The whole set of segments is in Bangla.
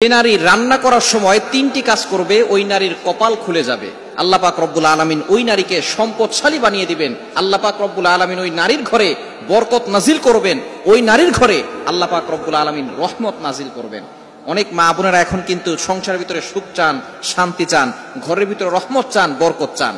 যে নারী রান্না করার সময় তিনটি কাজ করবে ওই নারীর কপাল খুলে যাবে। আল্লাহ পাক রব্বুল আলামিন ওই নারীকে সম্পদশালী বানিয়ে দিবেন। আল্লাহ পাক রব্বুল আলামিন ওই নারীর ঘরে বরকত নাজিল করবেন। ওই নারীর ঘরে আল্লাহ পাক রব্বুল আলামিন রহমত নাজিল করবেন। অনেক মা বোনেরা এখন কিন্তু সংসারের ভিতরে সুখ চান, শান্তি চান, ঘরের ভিতরে রহমত চান, বরকত চান।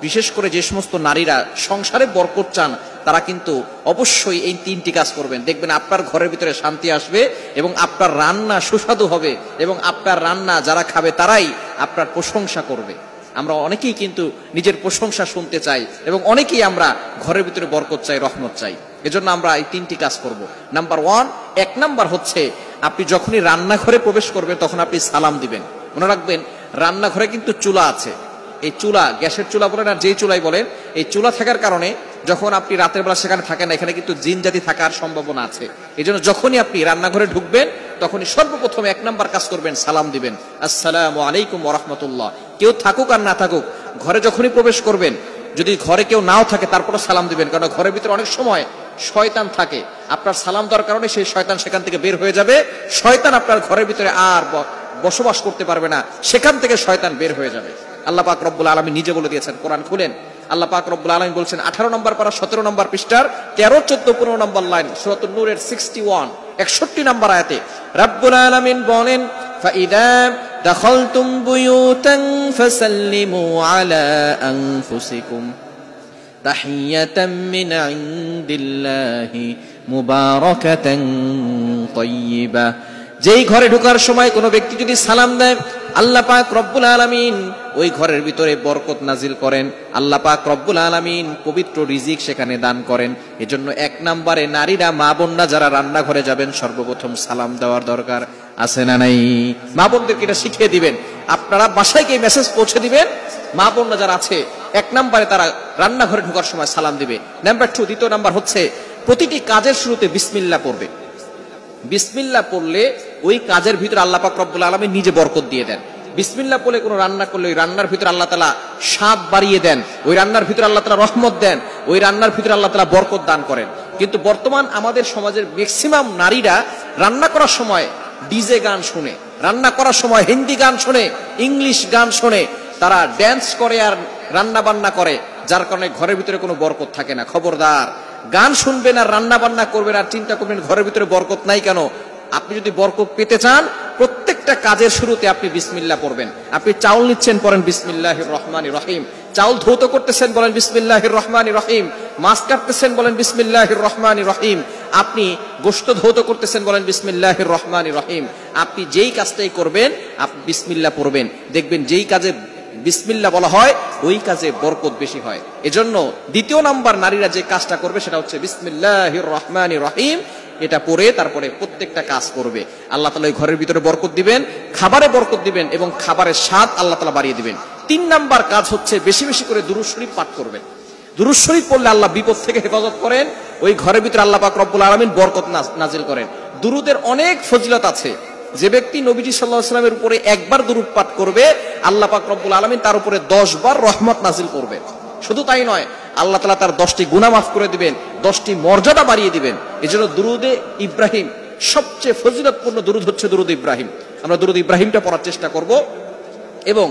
বিশেষ করে যে সমস্ত নারীরা সংসারে বরকত চান তারা কিন্তু অবশ্যই এই তিনটি কাজ করবেন। দেখবেন আপনার ঘরের ভিতরে শান্তি আসবে এবং আপনার রান্না সুস্বাদু হবে এবং আপনার রান্না যারা খাবে তারাই আপনার প্রশংসা করবে। আমরা অনেকেই কিন্তু নিজের প্রশংসা শুনতে চাই এবং অনেকেই আমরা ঘরের ভিতরে বরকত চাই, রহমত চাই। এজন্য আমরা এই তিনটি কাজ করব। নাম্বার 1, 1 নাম্বার হচ্ছে আপনি যখনই রান্নাঘরে প্রবেশ করবেন তখন আপনি সালাম দিবেন। মনে রাখবেন রান্নাঘরে কিন্তু চুলা আছে। এই চুলা, গ্যাসের চুলা বলেন আর যেই চুলাই বলেন, এই চুলা থাকার কারণে যখন আপনি রাতের বেলা সেখানে থাকেন না, এখানে কিন্তু জিন জাতি থাকার সম্ভাবনা আছে। এই জন্য যখনই আপনি রান্নাঘরে ঢুকবেন তখনই সর্বপ্রথম 1 নাম্বার কাজ করবেন, সালাম দিবেন, আসসালামু আলাইকুম ওয়া রাহমাতুল্লাহ। কেউ থাকুক আর না থাকুক, ঘরে যখনই প্রবেশ করবেন, যদি ঘরে কেউ নাও থাকে তারপরে সালাম দিবেন, কারণ ঘরের ভিতরে অনেক সময় শয়তান থাকে। আপনার সালাম দেওয়ার কারণে সেই শয়তান সেখান থেকে বের হয়ে যাবে। শয়তান আপনার ঘরের ভিতরে আর বসবাস করতে পারবে না, সেখান থেকে শয়তান বের হয়ে যাবে। আল্লাহ পাক রব্বুল আলামিন নিজে বলে দিয়েছেন, কোরআন খুলেন, আল্লাহ পাক রব্বুল আলামিন বলছেন 18 নম্বর পারা 17 নম্বর পৃষ্ঠার 13, 14, 15 নম্বর লাইন, সূরাতুন নূরের 61, 61 নম্বর আয়াতে রব্বুল আলামিন বলেন, ফাইদা দাখালতুম বুয়ুতান ফাসাল্লিমু আলা আনফুসিকুম তাহিয়াতাম মিন ইনদিল্লাহি মুবারাকাতান তাইয়্যিবা। যেই ঘরে ঢোকার সময় কোনো ব্যক্তি যদি সালাম দেয়, আল্লাহ পাক রব্বুল আলামিন ওই ঘরের ভিতরে বরকত নাজিল করেন। আল্লাহ পাক রব্বুল আলামিন পবিত্র রিজিক সেখানে দান করেন। এজন্য 1 নম্বরে নারীরা, মা বোনরা যারা রান্নাঘরে যাবেন সর্বপ্রথম সালাম দেওয়ার দরকার আছে না নাই? মা বোনদেরকে এটা শিখিয়ে দিবেন। আপনারা বাসায় গিয়ে মেসেজ পৌঁছে দিবেন, মা বোনরা যারা আছে 1 নম্বরে তারা রান্নাঘরে ঢোকার সময় সালাম দিবে। নাম্বার 2, দ্বিতীয় নাম্বার হচ্ছে প্রতিটি কাজের শুরুতে বিসমিল্লাহ পড়বে। বিসমিল্লাহ পড়লে ওই কাজের ভিতরে আল্লাহ পাক রব্বুল আলামিন নিজে বরকত দিয়ে দেন। বিসমিল্লাহ পড়লে কোনো রান্না করলে ওই রান্নার ভিতরে আল্লাহ তাআলা স্বাদ বাড়িয়ে দেন, ওই রান্নার ভিতরে আল্লাহ তাআলা রহমত দেন, ওই রান্নার ভিতরে আল্লাহ তাআলা বরকত দান করেন। কিন্তু বর্তমান আমাদের সমাজের ম্যাক্সিমাম নারীরা রান্না করার সময় ডিজে গান শুনে, রান্না করার সময় হিন্দি গান শুনে, ইংলিশ গান শুনে, তারা ড্যান্স করে আর রান্না বান্না করে, যার কারণে ঘরের ভিতরে কোনো বরকত থাকে না। খবরদার, গান শুনবেন আর রান্না বান্না করবেন আর চিন্তা করবেন ঘরের ভিতরে বরকত নাই কেন। আপনি যদি বরকত পেতে চান, প্রত্যেকটা কাজের শুরুতে আপনি বিসমিল্লাহ পড়বেন। আপনি চাউল নিচ্ছেন, পড়েন বিসমিল্লাহির রহমানির রহিম। চাউল ধৌত করতেছেন, বলেন বিসমিল্লাহির রহমানির রহিম। মাছ কাটতেছেন, বলেন বিসমিল্লাহির রহমানির রহিম। আপনি গোশত ধৌত করতেছেন, বলেন বিসমিল্লাহির রহমানির রহিম। আপনি যেই কাজটাই করবেন আপনি বিসমিল্লাহ পড়বেন, দেখবেন যেই কাজে বিসমিল্লাহ বলা হয় ওই কাজে বরকত বেশি হয়। এজন্য 2 নাম্বার নারীরা যে কাজটা করবে সেটা হচ্ছে বিসমিল্লাহির রহমানির রহিম। এটা পড়ে তারপরে প্রত্যেকটা কাজ করবে। আল্লাহ তাআলা ওই ঘরের ভিতরে বরকত দিবেন, খাবারে বরকত দিবেন এবং খাবারের স্বাদ আল্লাহ তাআলা বাড়িয়ে দিবেন। 3 নাম্বার কাজ হচ্ছে বেশি বেশি করে দুরূদ শরীফ পাঠ করবেন। দুরূদ শরীফ পড়লে আল্লাহ বিপদ থেকে হেফাজত করেন, ওই ঘরের ভিতরে আল্লাহ পাক রব্বুল আলামিন বরকত নাজিল করেন। দুরূদের অনেক ফজিলত আছে। যে ব্যক্তি নবীজি সাল্লাল্লাহু আলাইহি ওয়াসাল্লামের উপরে একবার দুরূদ পাঠ করবে, আল্লাহ পাক রব্বুল আলামিন তার উপরে 10 বার রহমত নাজিল করবে। শুধু তাই নয়, আল্লাহ তাআলা তার 10টি গুনাহ মাফ করে দিবেন, 10টি মর্যাদা বাড়িয়ে দিবেন। এজন্য দুরূদে ইব্রাহিম, সবচেয়ে ফজিলতপূর্ণ দুরূদ হচ্ছে দুরূদ ইব্রাহিম। আমরা দুরূদ ইব্রাহিমটা পড়ার চেষ্টা করব এবং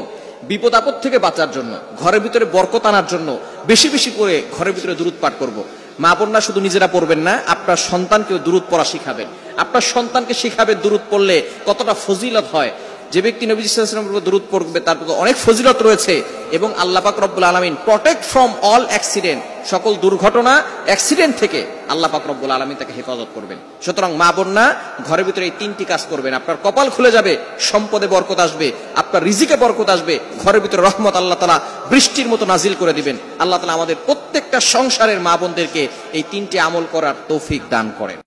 বিপদ আপদ থেকে বাঁচার জন্য, ঘরের ভিতরে বরকত আনার জন্য বেশি বেশি করে ঘরের ভিতরে দুরূদ পাঠ করব। মা বোনরা শুধু নিজেরা পড়বেন না, আপনার সন্তানকেও দুরূদ পড়া শিখাবেন। আপনার সন্তানকে শিখাবেন দুরূদ পড়লে কতটা ফজিলত হয়। যে ব্যক্তি নবী সাল্লাল্লাহু আলাইহি ওয়াসাল্লামের উপর দুরূদ পড়বে তার প্রতি অনেক ফজিলত রয়েছে এবং আল্লাহ পাক রব্বুল আলামিন প্রটেক্ট ফ্রম অল অ্যাক্সিডেন্ট, সকল দুর্ঘটনা, অ্যাক্সিডেন্ট থেকে আল্লাহ পাক রব্বুল আলামিন তাকে হেফাজত করবেন। সুতরাং মা বোনরা ঘরের ভিতরে এই 3টি কাজ করবেন, আপনার কপাল খুলে যাবে, সম্পদে বরকত আসবে, আপনার রিজিকে বরকত আসবে, ঘরের ভিতরে রহমত আল্লাহ তাআলা বৃষ্টির মতো নাজিল করে দিবেন। আল্লাহ তাআলা আমাদের প্রত্যেকটা সংসারের মা বোনদেরকে এই 3টি আমল করার তৌফিক দান করেন।